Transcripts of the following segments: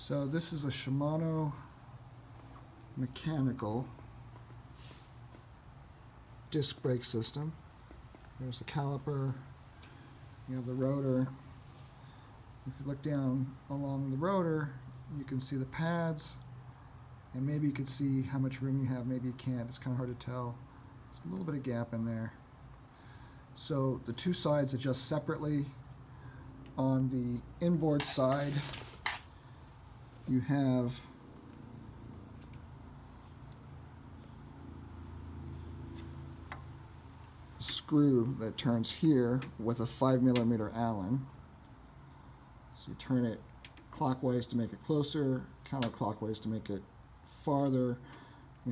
So this is a Shimano Mechanical Disk Brake system. There's the caliper, you have the rotor. If you look down along the rotor, you can see the pads, and maybe you can see how much room you have, maybe you can't, it's kind of hard to tell. There's a little bit of gap in there. So the two sides adjust separately. On the inboard side, you have a screw that turns here with a 5mm Allen. So you turn it clockwise to make it closer, counterclockwise to make it farther,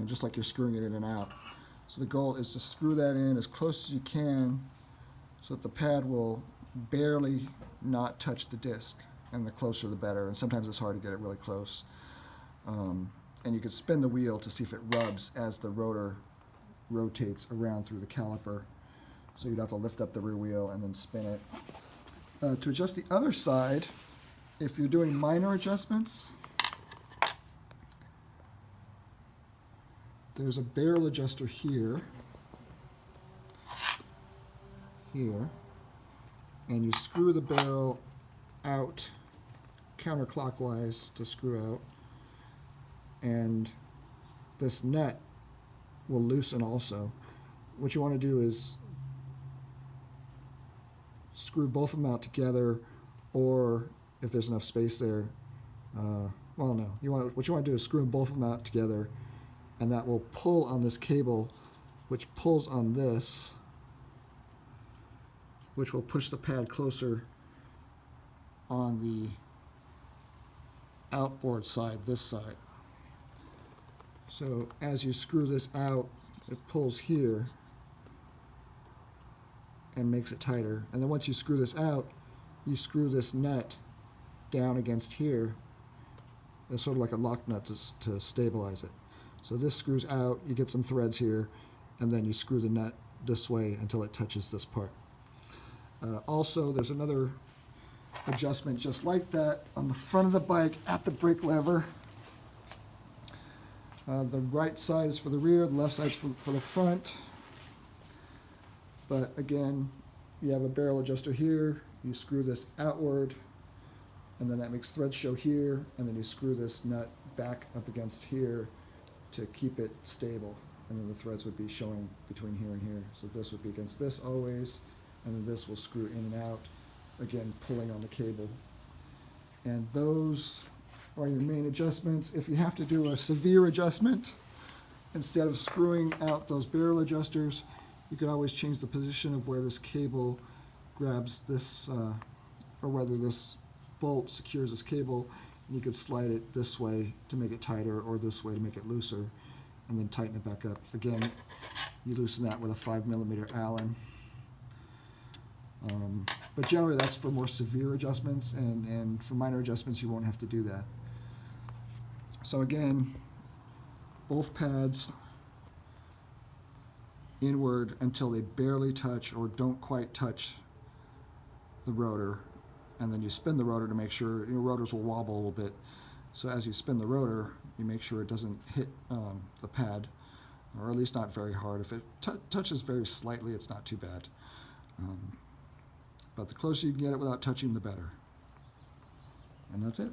just like you're screwing it in and out. So the goal is to screw that in as close as you can so that the pad will barely not touch the disc, and the closer the better, and sometimes it's hard to get it really close. And you can spin the wheel to see if it rubs as the rotor rotates around through the caliper. So you'd have to lift up the rear wheel and then spin it. To adjust the other side, if you're doing minor adjustments, there's a barrel adjuster here, and you screw the barrel out counterclockwise to screw out, and this nut will loosen also. What you want to do is screw both of them out together, or if there's enough space there, what you want to do is screw both of them out together, and that will pull on this cable, which pulls on this, which will push the pad closer on the outboard side, this side. So as you screw this out, it pulls here and makes it tighter. And then once you screw this out, you screw this nut down against here. It's sort of like a lock nut to stabilize it. So this screws out, you get some threads here, and then you screw the nut this way until it touches this part. Also, there's another adjustment just like that on the front of the bike at the brake lever. The right side is for the rear, the left side is for the front. But again, you have a barrel adjuster here, you screw this outward, and then that makes threads show here, and then you screw this nut back up against here to keep it stable. And then the threads would be showing between here and here. So this would be against this always, and then this will screw in and out, again pulling on the cable. And those are your main adjustments. If you have to do a severe adjustment, instead of screwing out those barrel adjusters, you could always change the position of where this cable grabs this, or whether this bolt secures this cable, and you could slide it this way to make it tighter, or this way to make it looser, and then tighten it back up. Again, you loosen that with a 5mm Allen. But generally that's for more severe adjustments, and for minor adjustments you won't have to do that. So again, both pads inward until they barely touch or don't quite touch the rotor, and then you spin the rotor to make sure, rotors will wobble a little bit. So as you spin the rotor, you make sure it doesn't hit the pad, or at least not very hard. If it touches very slightly, it's not too bad. But the closer you can get it without touching, the better. And that's it.